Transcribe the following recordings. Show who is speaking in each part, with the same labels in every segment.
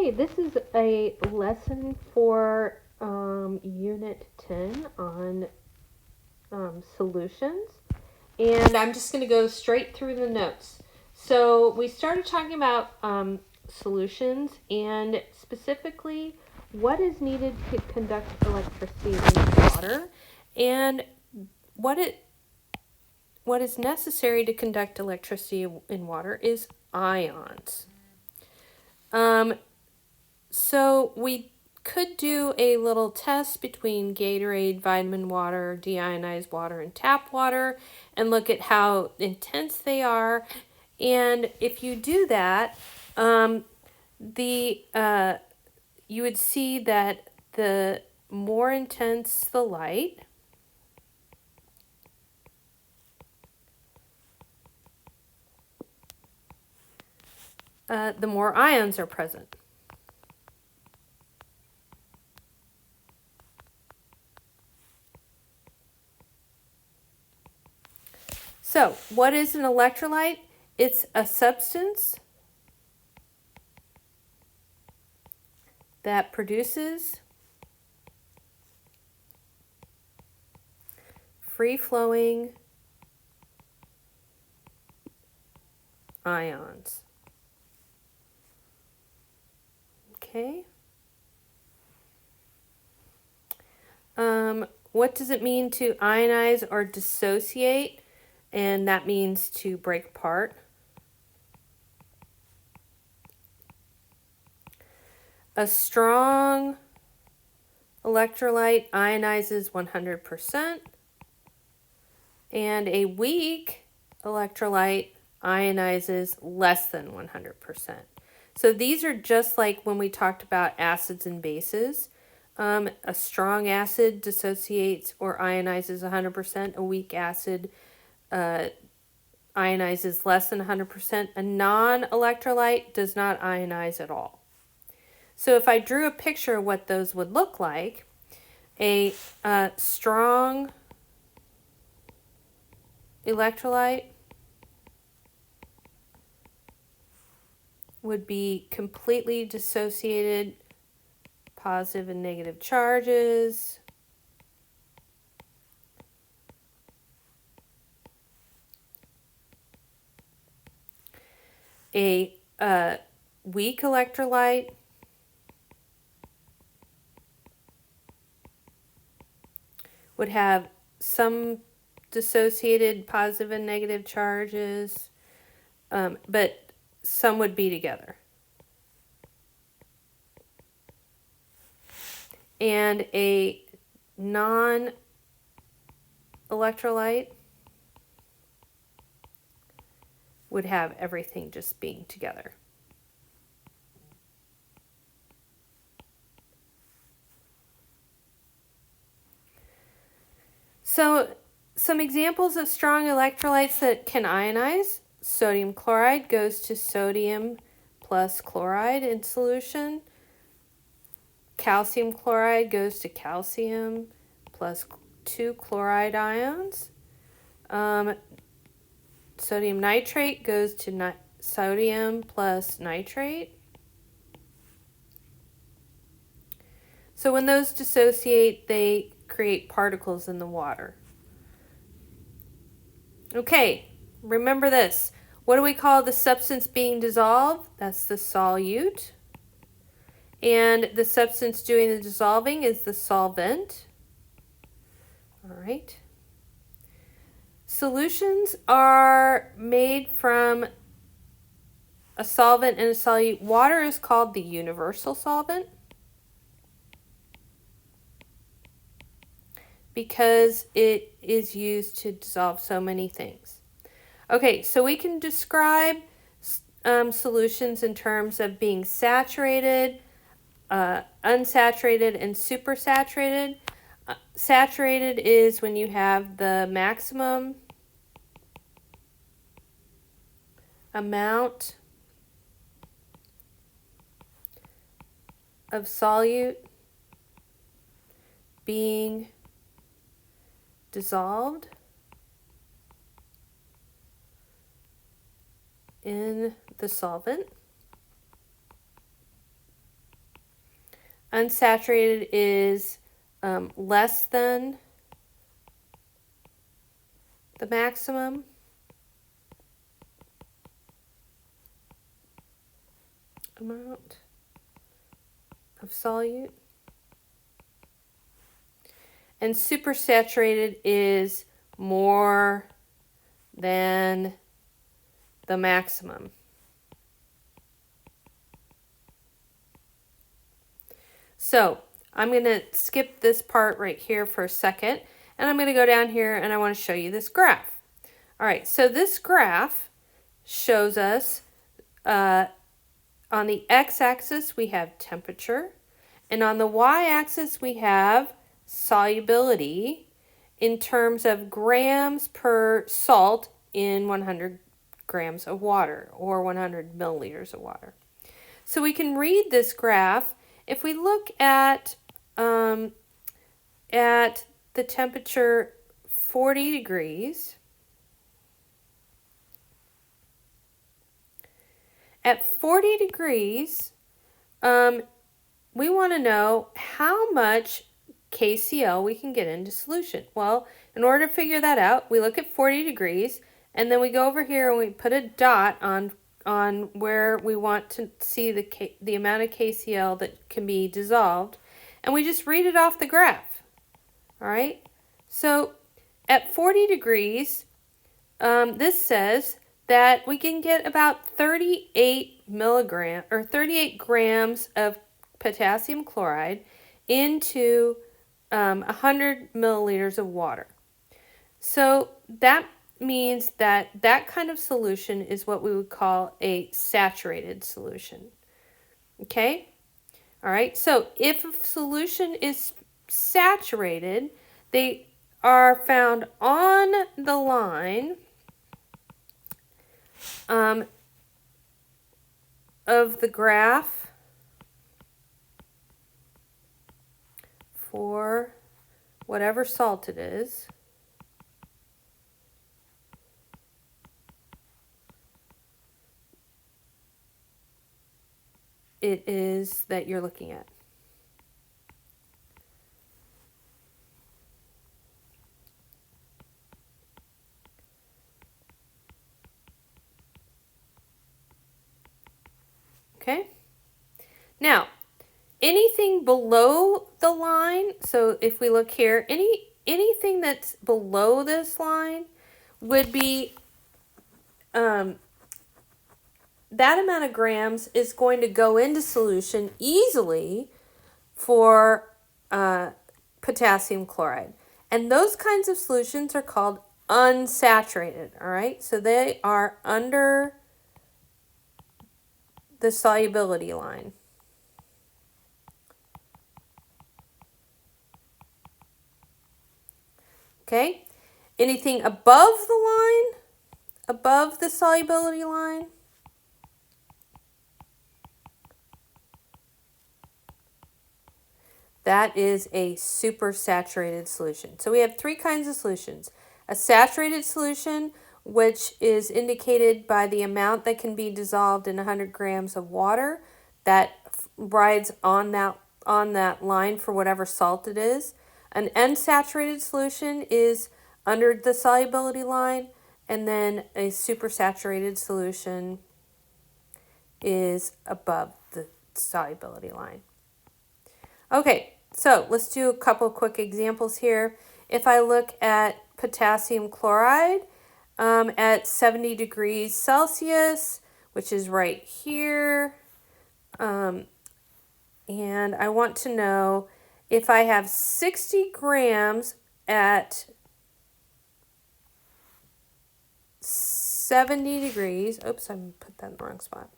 Speaker 1: Okay, this is a lesson for Unit 10 on solutions. And I'm just going to go straight through the notes. So we started talking about solutions and specifically what is needed to conduct electricity in water and what is necessary to conduct electricity in water is ions. So we could do a little test between Gatorade, vitamin water, deionized water, and tap water and look at how intense they are. And if you do that, you would see that the more intense the light, the more ions are present. So, what is an electrolyte? It's a substance that produces free-flowing ions. Okay. What does it mean to ionize or dissociate? And that means to break apart. A strong electrolyte ionizes 100%, and a weak electrolyte ionizes less than 100%. So these are just like when we talked about acids and bases. A strong acid dissociates or ionizes 100%. A weak acid ionizes less than 100%. A non-electrolyte does not ionize at all. So if I drew a picture of what those would look like, a strong electrolyte would be completely dissociated, positive and negative charges. A weak electrolyte would have some dissociated positive and negative charges, but some would be together. And a non-electrolyte would have everything just being together. So some examples of strong electrolytes that can ionize. Sodium chloride goes to sodium plus chloride in solution. Calcium chloride goes to calcium plus 2 chloride ions. Sodium nitrate goes to sodium plus nitrate. So when those dissociate, they create particles in the water. Okay, remember this. What do we call the substance being dissolved? That's the solute. And the substance doing the dissolving is the solvent. All right. Solutions are made from a solvent and a solute. Water is called the universal solvent because it is used to dissolve so many things. Okay, so we can describe solutions in terms of being saturated, unsaturated, and supersaturated. Saturated is when you have the maximum amount of solute being dissolved in the solvent. unsaturated is less than the maximum amount of solute. And supersaturated is more than the maximum. So I'm going to skip this part right here for a second, and I'm going to go down here and I want to show you this graph. All right, so this graph shows us on the x-axis we have temperature, and on the y-axis we have solubility in terms of grams per salt in 100 grams of water or 100 milliliters of water. So we can read this graph. If we look at the temperature 40 degrees, at 40 degrees, we want to know how much KCl we can get into solution. Well, in order to figure that out, we look at 40 degrees, and then we go over here and we put a dot on where we want to see the amount of KCl that can be dissolved, and we just read it off the graph. All right, so at 40 degrees, this says that we can get about 38 grams of potassium chloride into 100 milliliters of water. So that means that that kind of solution is what we would call a saturated solution. Okay? All right, so if a solution is saturated, they are found on the line of the graph for whatever salt it is. It is that you're looking at. Okay? Now, anything below the line, so if we look here, anything that's below this line would be that amount of grams is going to go into solution easily for potassium chloride. And those kinds of solutions are called unsaturated, all right? So they are under the solubility line. Okay? Anything above the line, above the solubility line, that is a supersaturated solution. So we have three kinds of solutions. A saturated solution, which is indicated by the amount that can be dissolved in 100 grams of water, that rides on that line for whatever salt it is. An unsaturated solution is under the solubility line, and then a supersaturated solution is above the solubility line. Okay, so let's do a couple quick examples here. If I look at potassium chloride at 70 degrees Celsius, which is right here, and I want to know if I have 60 grams at 70 degrees, oops, I put that in the wrong spot.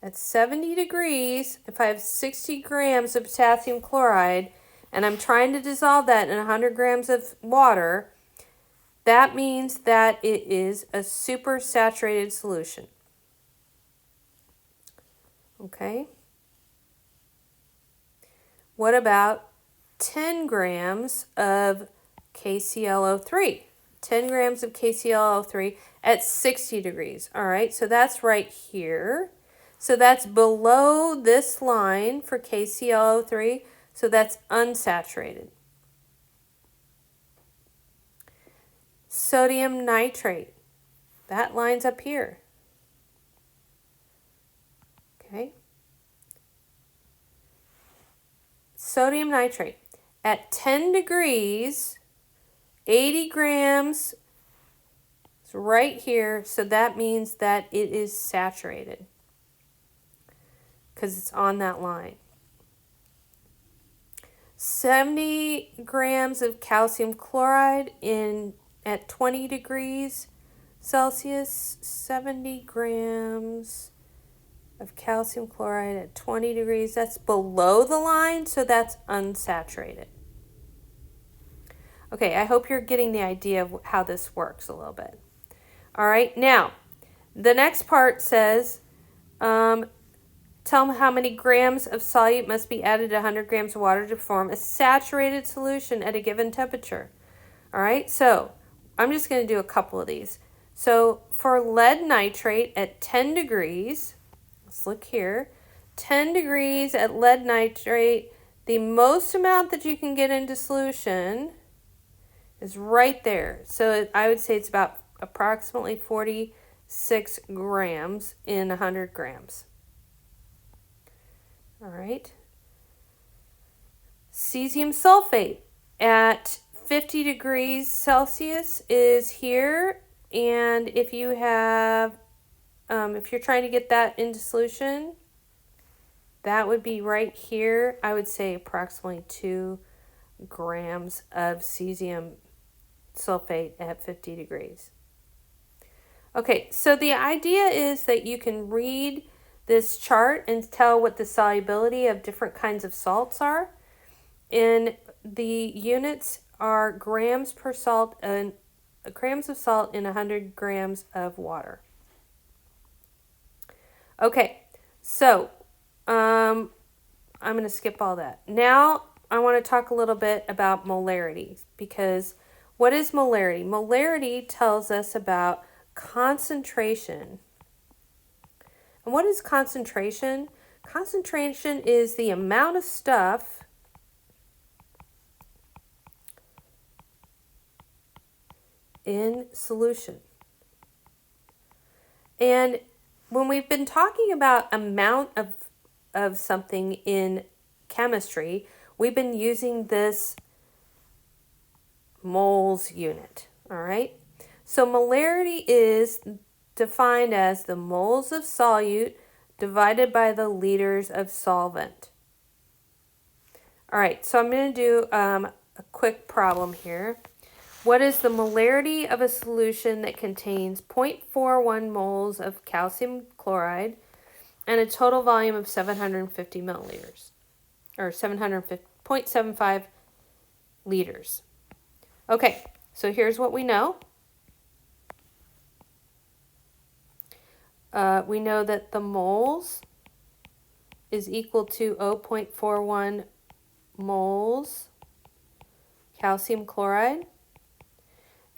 Speaker 1: At 70 degrees, if I have 60 grams of potassium chloride, and I'm trying to dissolve that in 100 grams of water, that means that it is a supersaturated solution. Okay? What about 10 grams of KClO3? 10 grams of KClO3 at 60 degrees. All right, so that's right here. So that's below this line for KClO3. So that's unsaturated. Sodium nitrate. That line's up here. Okay. Sodium nitrate. At 10 degrees, 80 grams is right here. So that means that it is saturated because it's on that line. 70 grams of calcium chloride at 20 degrees Celsius. 70 grams of calcium chloride at 20 degrees. That's below the line, so that's unsaturated. Okay, I hope you're getting the idea of how this works a little bit. All right, now, the next part says, tell them how many grams of solute must be added to 100 grams of water to form a saturated solution at a given temperature. All right, so I'm just going to do a couple of these. So for lead nitrate at 10 degrees, let's look here, 10 degrees at lead nitrate, the most amount that you can get into solution is right there. So I would say it's about approximately 46 grams in 100 grams. All right. Cesium sulfate at 50 degrees Celsius is here. And if you have, if you're trying to get that into solution, that would be right here. I would say approximately 2 grams of cesium sulfate at 50 degrees. Okay, so the idea is that you can read this chart and tell what the solubility of different kinds of salts are. And the units are grams per salt and grams of salt in 100 grams of water. Okay, so I'm going to skip all that. Now I want to talk a little bit about molarity, because what is molarity? Molarity tells us about concentration. And what is concentration? Concentration is the amount of stuff in solution. And when we've been talking about amount of something in chemistry, we've been using this moles unit, all right? So molarity is defined as the moles of solute divided by the liters of solvent. All right, so I'm going to do a quick problem here. What is the molarity of a solution that contains 0.41 moles of calcium chloride and a total volume of 750 milliliters, or 0.75 liters? Okay, so here's what we know. We know that the moles is equal to 0.41 moles calcium chloride.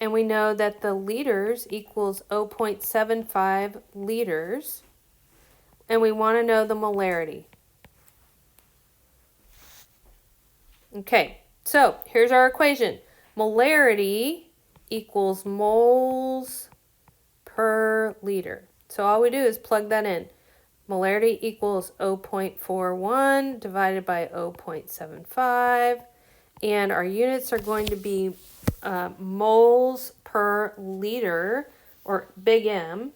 Speaker 1: And we know that the liters equals 0.75 liters. And we want to know the molarity. Okay, so here's our equation. Molarity equals moles per liter. So all we do is plug that in. Molarity equals 0.41 divided by 0.75. And our units are going to be moles per liter, or big M.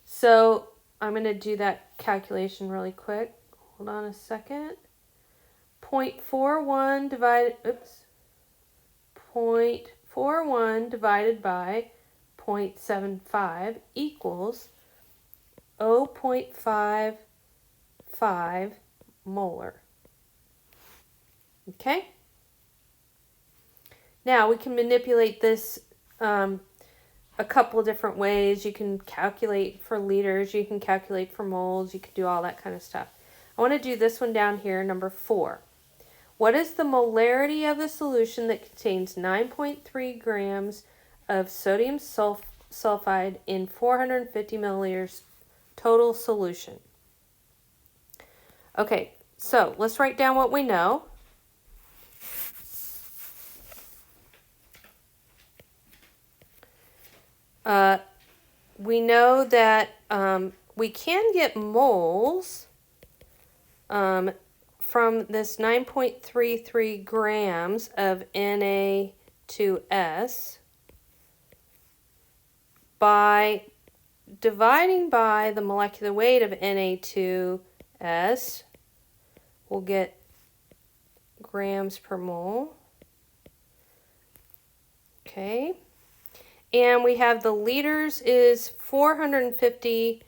Speaker 1: So I'm going to do that calculation really quick. Hold on a second. 0.41 divided by 0.75 equals 0.55 molar. Okay? Now we can manipulate this a couple of different ways. You can calculate for liters, you can calculate for moles, you can do all that kind of stuff. I want to do this one down here, number 4. What is the molarity of a solution that contains 9.3 grams of sodium sulfide in 450 milliliters total solution? Okay, so let's write down what we know. We know that we can get moles from this 9.33 grams of Na2S by dividing by the molecular weight of Na2S. We'll get grams per mole. Okay. And we have the liters is 450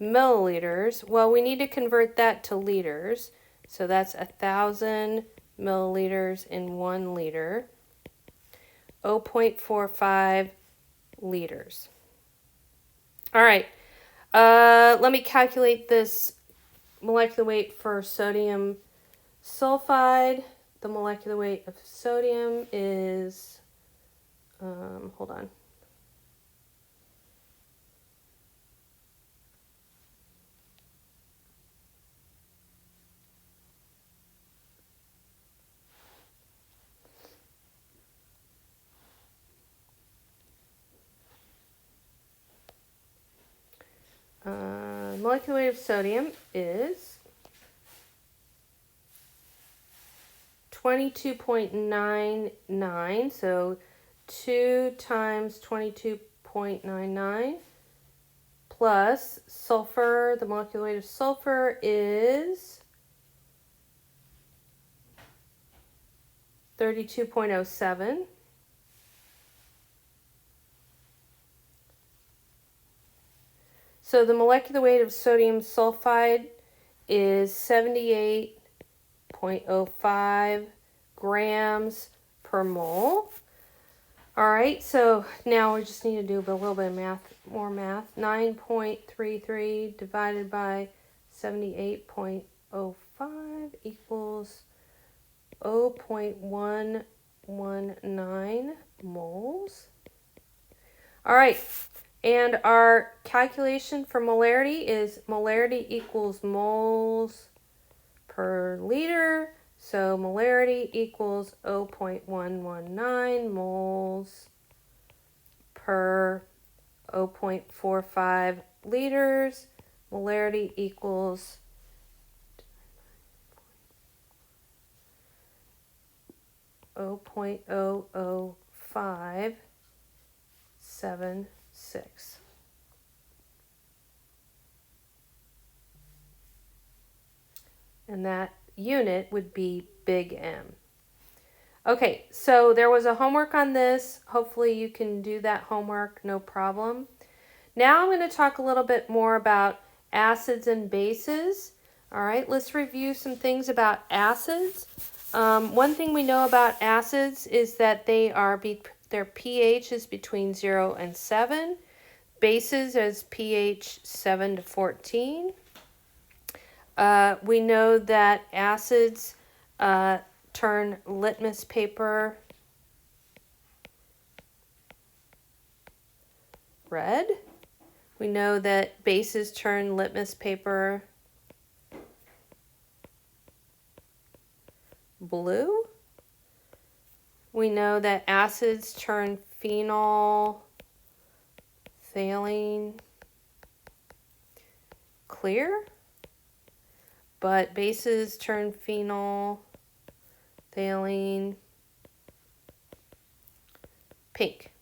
Speaker 1: milliliters. Well, we need to convert that to liters. So that's 1,000 milliliters in 1 liter. 0.45 liters. All right. Let me calculate this molecular weight for sodium sulfide. The molecular weight of sodium is, hold on. Molecular weight of sodium is 22.99, so 2 times 22.99 plus sulfur. The molecular weight of sulfur is 32.07. So the molecular weight of sodium sulfide is 78.05 grams per mole. All right, so now we just need to do a little bit of more math. 9.33 divided by 78.05 equals 0.119 moles. All right. And our calculation for molarity is molarity equals moles per liter. So molarity equals 0.119 moles per 0.45 liters. Molarity equals 0.0057. And that unit would be big M. Okay, so there was a homework on this. Hopefully you can do that homework, no problem. Now I'm going to talk a little bit more about acids and bases. All right, let's review some things about acids. One thing we know about acids is that their pH is between 0 and 7. Bases is pH 7 to 14. We know that acids turn litmus paper red. We know that bases turn litmus paper blue. We know that acids turn phenol phthalein clear, but bases turn phenol phthalein pink.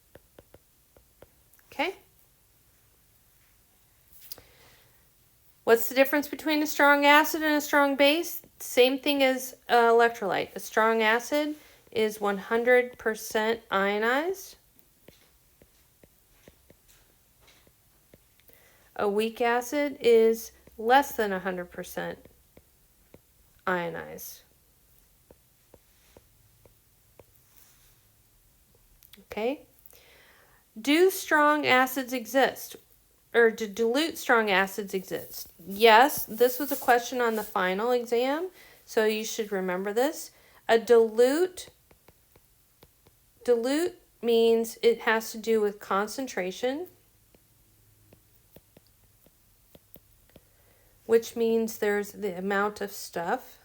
Speaker 1: Okay? What's the difference between a strong acid and a strong base? Same thing as electrolyte. A strong acid is 100% ionized. A weak acid is less than 100% ionized. Okay? Do strong acids exist? Or do dilute strong acids exist? Yes, this was a question on the final exam, so you should remember this. A dilute means it has to do with concentration. which means there's the amount of stuff.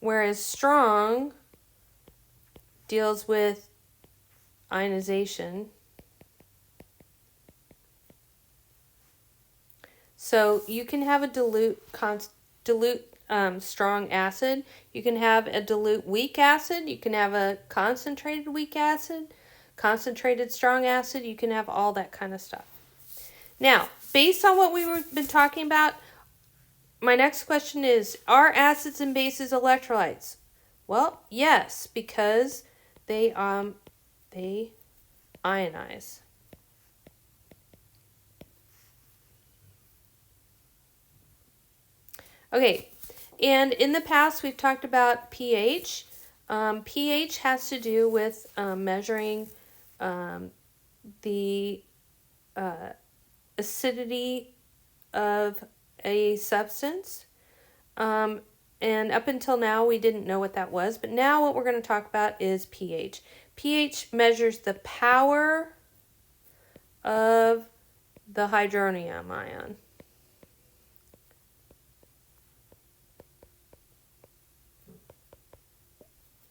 Speaker 1: Whereas strong deals with ionization. So you can have a dilute strong acid. You can have a dilute weak acid. You can have a concentrated weak acid, concentrated strong acid. You can have all that kind of stuff. Now, based on what we've been talking about, my next question is, are acids and bases electrolytes? Well, yes, because they ionize. Okay, and in the past we've talked about pH. pH has to do with measuring the acidity of a substance. And up until now we didn't know what that was, but now what we're going to talk about is pH. pH measures the power of the hydronium ion.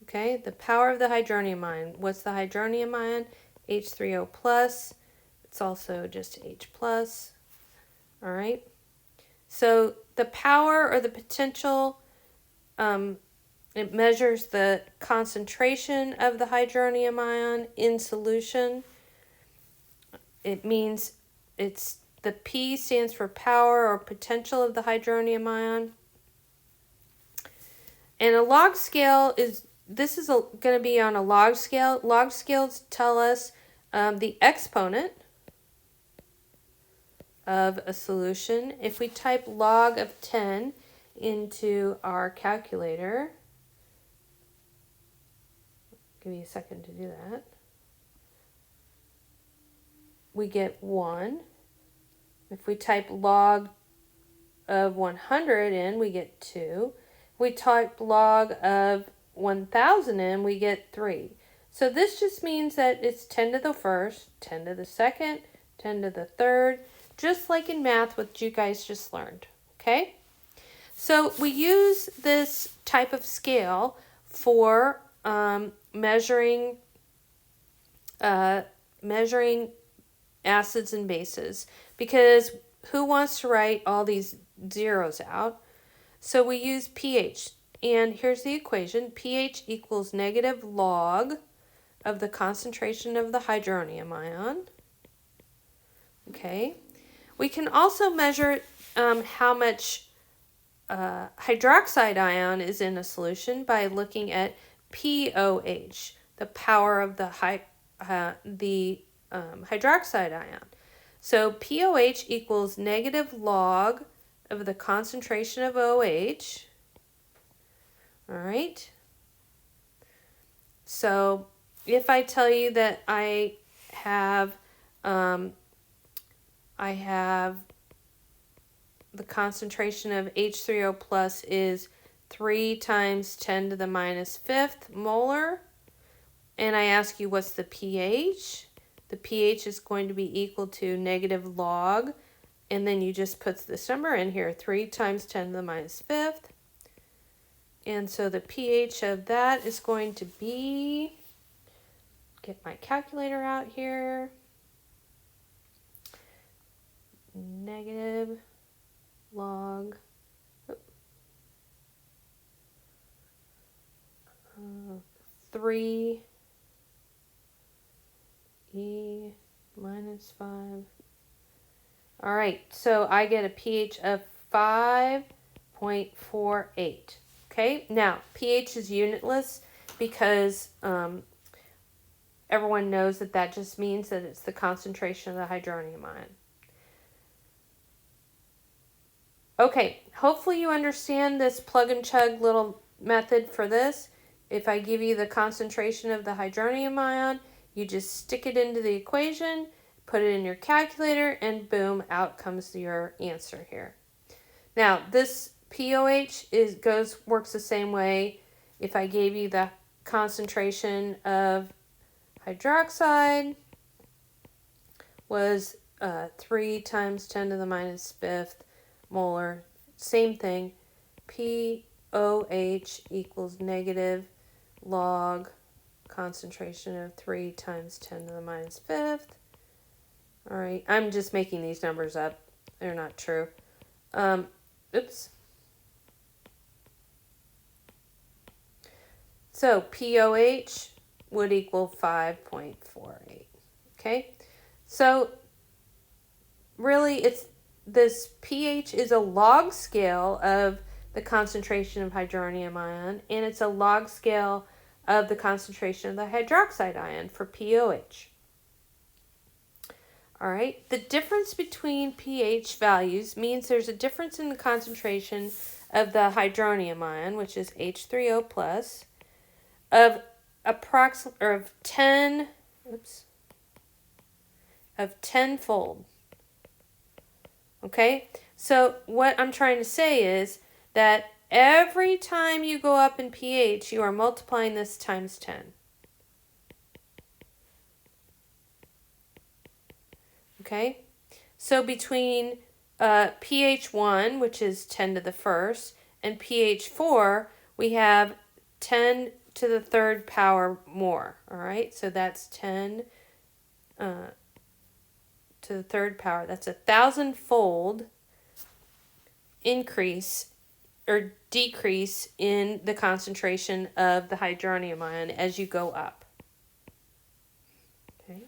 Speaker 1: Okay, the power of the hydronium ion. What's the hydronium ion? H3O plus. It's also just H plus. All right. So the power or the potential, it measures the concentration of the hydronium ion in solution. It means it's the P stands for power or potential of the hydronium ion. And a log scale is, this is going to be on a log scale. Log scales tell us the exponent of a solution. If we type log of 10 into our calculator, give me a second to do that, we get 1. If we type log of 100 in, we get 2. If we type log of 1000 in, we get 3. So this just means that it's 10 to the first, 10 to the second, 10 to the third, just like in math, what you guys just learned, okay? So we use this type of scale for measuring acids and bases, because who wants to write all these zeros out? So we use pH, and here's the equation. pH equals negative log of the concentration of the hydronium ion. Okay. We can also measure how much hydroxide ion is in a solution by looking at pOH, the power of the hydroxide ion. So pOH equals negative log of the concentration of OH. All right. So if I tell you that I have the concentration of H3O plus is 3 times 10 to the minus 5th molar, and I ask you what's the pH, the pH is going to be equal to negative log, and then you just put this number in here, 3 times 10 to the minus 5th. And so the pH of that is going to be, get my calculator out here, negative log 3 E minus 5. All right, so I get a pH of 5.48. Okay, now pH is unitless because everyone knows that that just means that it's the concentration of the hydronium ion. Okay, hopefully you understand this plug and chug little method for this. If I give you the concentration of the hydronium ion, you just stick it into the equation, put it in your calculator, and boom, out comes your answer here. Now, this pOH works the same way. If I gave you the concentration of hydroxide, was 3 times 10 to the minus fifth molar. Same thing. POH equals negative log concentration of 3 times 10 to the minus fifth. All right, I'm just making these numbers up. They're not true. Oops. So POH would equal 5.48. Okay, so really this pH is a log scale of the concentration of hydronium ion, and it's a log scale of the concentration of the hydroxide ion for POH. All right, the difference between pH values means there's a difference in the concentration of the hydronium ion, which is H3O plus, of 10-fold. Okay, so what I'm trying to say is that every time you go up in pH, you are multiplying this times 10. Okay, so between pH 1, which is 10 to the first, and pH 4, we have 10 to the third power more. All right, so that's 10 to the third power. That's 1,000-fold increase or decrease in the concentration of the hydronium ion as you go up. Okay.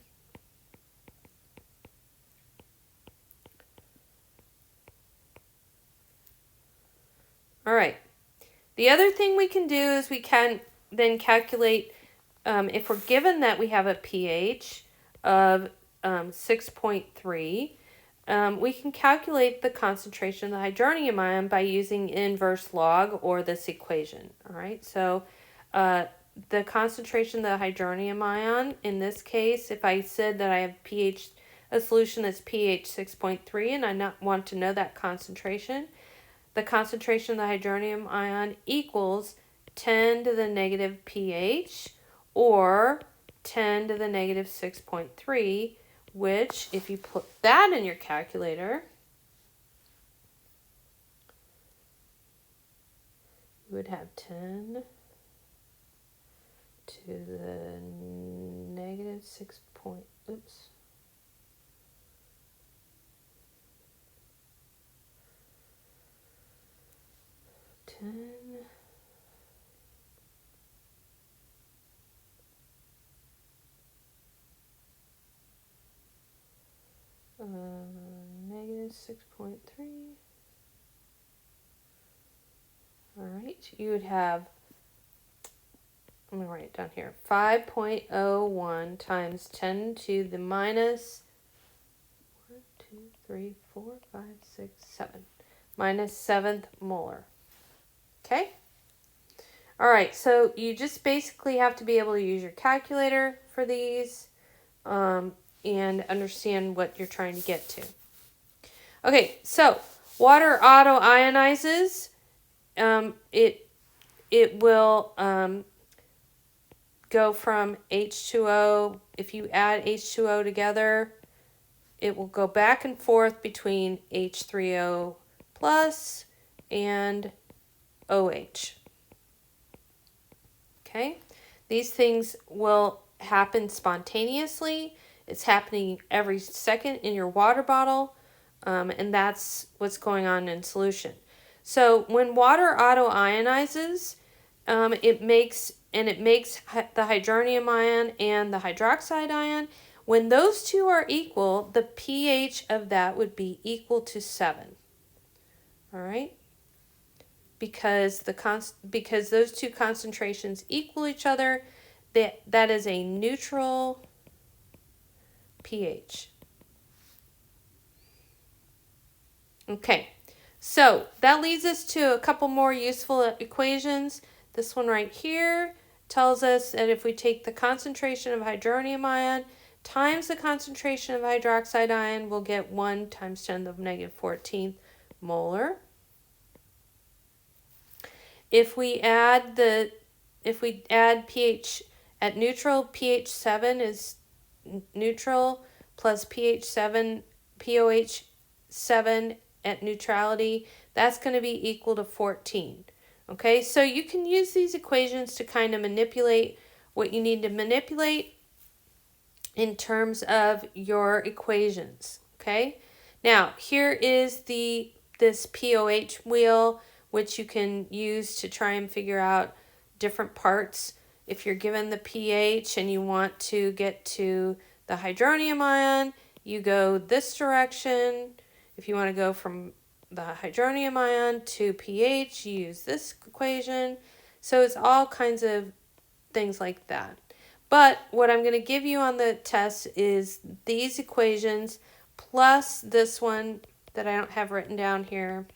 Speaker 1: All right. The other thing we can do is we can then calculate, if we're given that we have a pH of 6.3, we can calculate the concentration of the hydronium ion by using inverse log or this equation. All right, so the concentration of the hydronium ion, in this case, if I said that I have a solution that's pH 6.3 and I want to know that concentration, the concentration of the hydronium ion equals 10 to the negative pH or 10 to the negative 6.3, which, if you put that in your calculator, you would have 10 to the negative 6 point, oops. Negative 6.3. All right, you would have, I'm going to write it down here, 5.01 times 10 to the minus 1, 2, 3, 4, 5, 6, 7. Minus 7th molar. Okay? All right, so you just basically have to be able to use your calculator for these and understand what you're trying to get to. Okay, so water auto-ionizes. It will go from H2O. If you add H2O together, it will go back and forth between H3O plus and OH. Okay, these things will happen spontaneously. It's happening every second in your water bottle, and that's what's going on in solution. So when water auto-ionizes, it makes the hydronium ion and the hydroxide ion. When those two are equal, the pH of that would be equal to 7. All right? Because those two concentrations equal each other, that is a neutral pH. Okay, so that leads us to a couple more useful equations. This one right here tells us that if we take the concentration of hydronium ion times the concentration of hydroxide ion, we'll get 1 times 10 to the negative 14th molar. If we add pH at neutral, pH 7 is neutral, plus POH7 at neutrality, that's going to be equal to 14. Okay, so you can use these equations to kind of manipulate what you need to manipulate in terms of your equations. Okay, now here is this POH wheel, which you can use to try and figure out different parts. If you're given the pH and you want to get to the hydronium ion, you go this direction. If you want to go from the hydronium ion to pH, you use this equation. So it's all kinds of things like that. But what I'm going to give you on the test is these equations plus this one that I don't have written down here.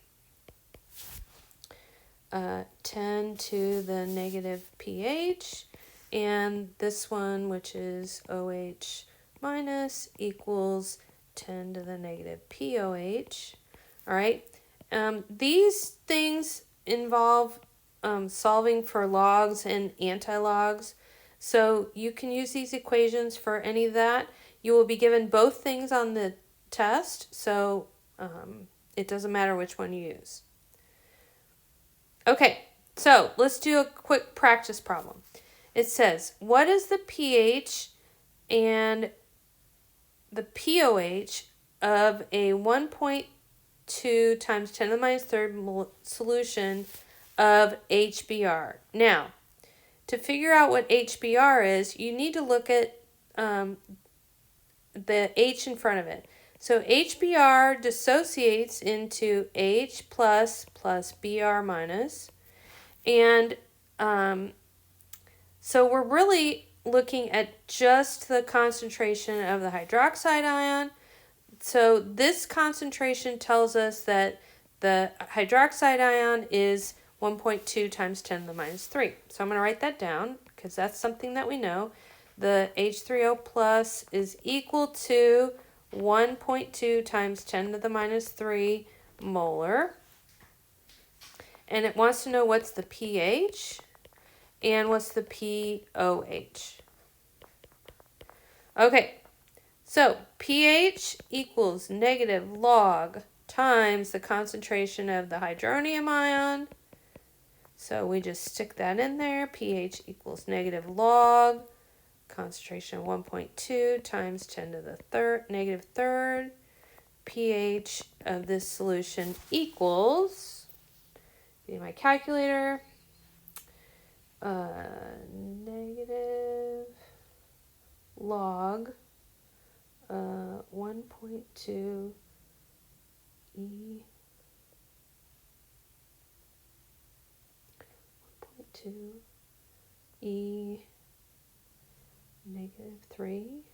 Speaker 1: 10 to the negative pH, and this one, which is OH minus, equals 10 to the negative POH. All right. These things involve solving for logs and antilogs. So you can use these equations for any of that. You will be given both things on the test, so it doesn't matter which one you use. Okay, so let's do a quick practice problem. It says, what is the pH and the POH of a 1.2 times 10 to the minus third solution of HBr? Now, to figure out what HBr is, you need to look at the H in front of it. So HBr dissociates into H plus Br minus. And so we're really looking at just the concentration of the hydroxide ion. So this concentration tells us that the hydroxide ion is 1.2 times 10 to the minus 3. So I'm going to write that down because that's something that we know. The H3O plus is equal to 1.2 times 10 to the minus 3 molar. And it wants to know what's the pH and what's the POH. Okay, so pH equals negative log times the concentration of the hydronium ion. So we just stick that in there. pH equals negative log concentration of 1.2 times 10 to the negative third. pH of this solution equals, give me my calculator, negative log 1.2 E 1.2 E negative 3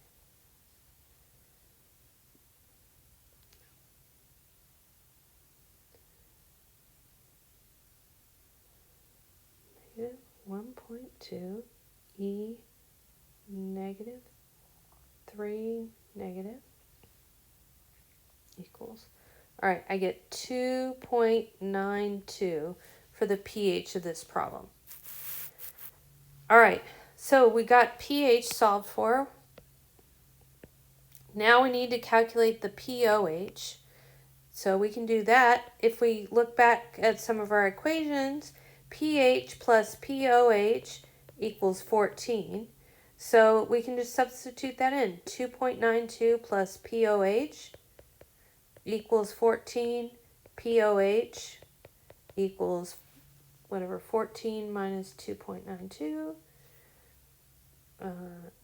Speaker 1: negative 1.2 E negative 3 negative equals, all right, I get 2.92 for the pH of this problem. All right, so we got pH solved for. Now we need to calculate the POH. So we can do that. If we look back at some of our equations, pH plus POH equals 14. So we can just substitute that in. 2.92 plus POH equals 14. POH equals whatever, 14 minus 2.92.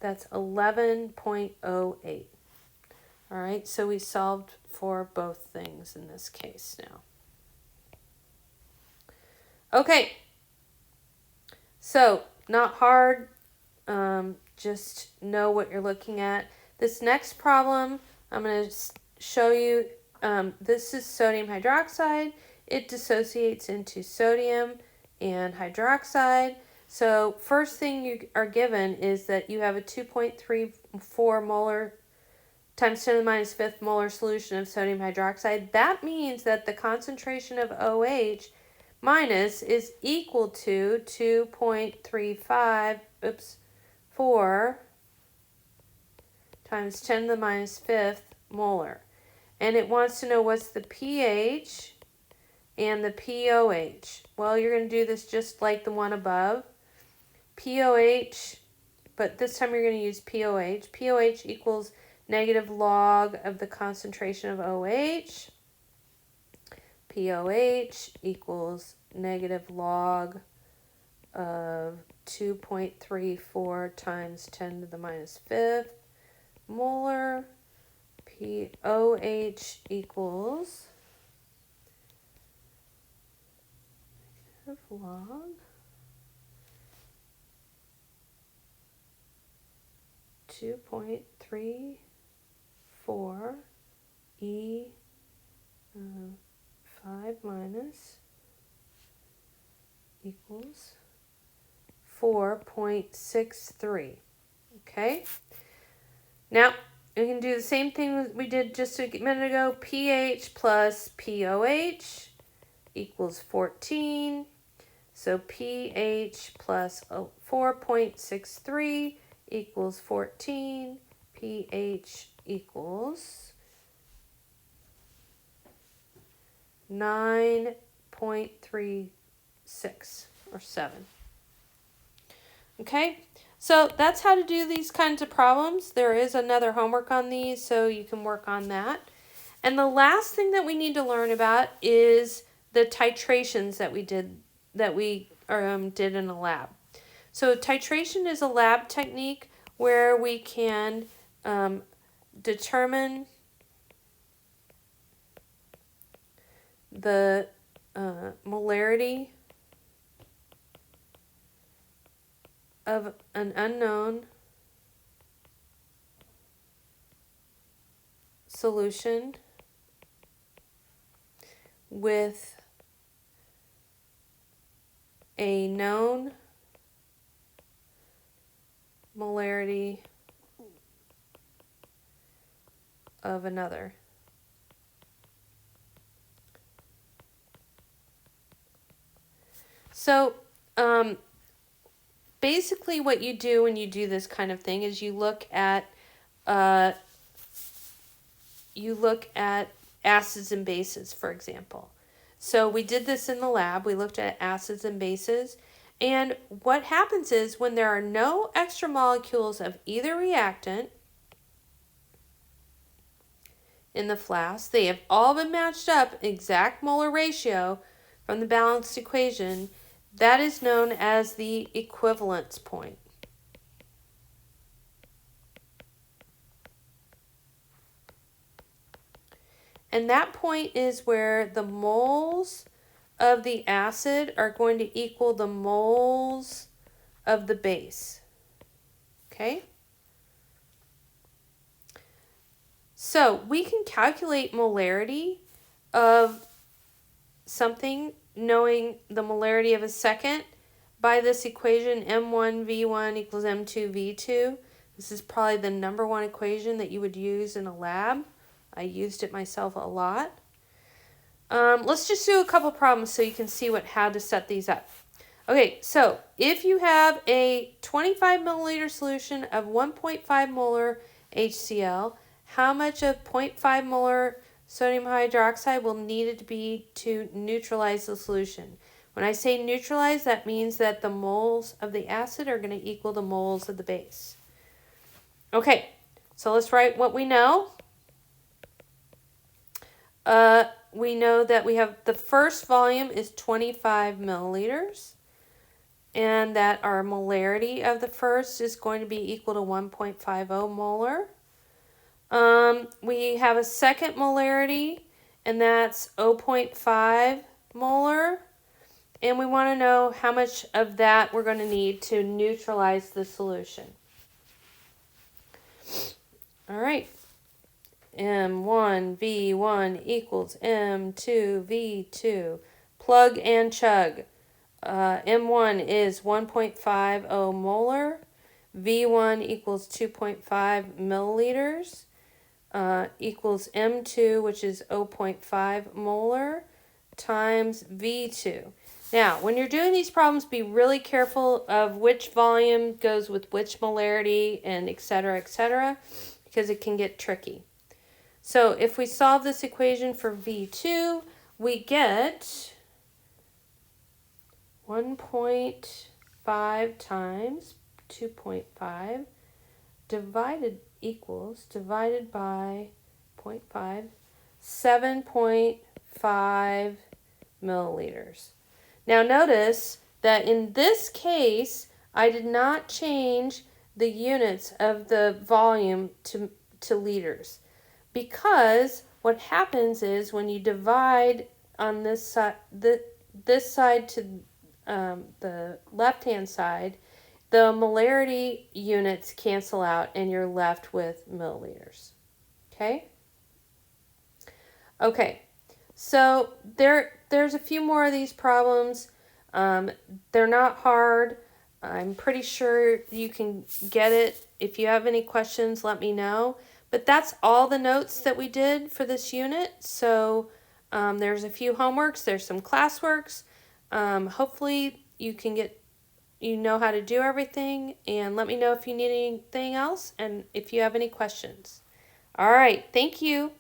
Speaker 1: That's 11.08. All right, so we solved for both things in this case now. Okay, so not hard, just know what you're looking at. This next problem, I'm going to show you, this is sodium hydroxide. It dissociates into sodium and hydroxide. So first thing you are given is that you have a 2.34 molar times 10 to the minus 5th molar solution of sodium hydroxide. That means that the concentration of OH minus is equal to 2.35, 4 times 10 to the minus fifth molar. And it wants to know what's the pH and the pOH. Well, you're going to do this just like the one above. pOH, but this time you're going to use pOH. pOH equals negative log of the concentration of OH. pOH equals negative log of 2.34 times 10 to the minus fifth molar. pOH equals negative log 2.34 E 5 minus equals 4.63. Okay? Now, we can do the same thing we did just a minute ago. pH plus pOH equals 14. So pH plus 4.63 equals 14. pH equals 9.36 or 7. Okay, so that's how to do these kinds of problems. There is another homework on these, so you can work on that. And the last thing that we need to learn about is the titrations that we did in a lab. So titration is a lab technique where we can determine the molarity of an unknown solution with a known molarity of another. So, basically what you do when you do this kind of thing is you look at acids and bases, for example. So we did this in the lab. We looked at acids and bases. And what happens is when there are no extra molecules of either reactant in the flask, they have all been matched up exact molar ratio from the balanced equation. That is known as the equivalence point. And that point is where the moles of the acid are going to equal the moles of the base. Okay? So we can calculate molarity of something knowing the molarity of a second by this equation M1V1 equals M2V2. This is probably the number one equation that you would use in a lab. I used it myself a lot. Let's just do a couple problems so you can see how to set these up. Okay, so if you have a 25 milliliter solution of 1.5 molar HCl, how much of 0.5 molar sodium hydroxide will need to be to neutralize the solution? When I say neutralize, that means that the moles of the acid are going to equal the moles of the base. Okay, so let's write what we know. We know that we have the first volume is 25 milliliters, and that our molarity of the first is going to be equal to 1.50 molar. We have a second molarity, and that's 0.5 molar. And we want to know how much of that we're going to need to neutralize the solution. All right. M1V1 equals M2V2. Plug and chug. M1 is 1.50 molar. V1 equals 2.5 milliliters. Equals M2, which is 0.5 molar, times V2. Now, when you're doing these problems, be really careful of which volume goes with which molarity and et cetera, because it can get tricky. So if we solve this equation for V2, we get 1.5 times 2.5 divided by 0.5, 7.5 milliliters. Now notice that in this case, I did not change the units of the volume to liters, because what happens is when you divide on this side, this side to the left-hand side, the molarity units cancel out and you're left with milliliters. Okay, so there's a few more of these problems. They're not hard. I'm pretty sure you can get it. If you have any questions, let me know. But that's all the notes that we did for this unit. So there's a few homeworks. There's some classworks. Hopefully you know how to do everything. And let me know if you need anything else and if you have any questions. All right, thank you.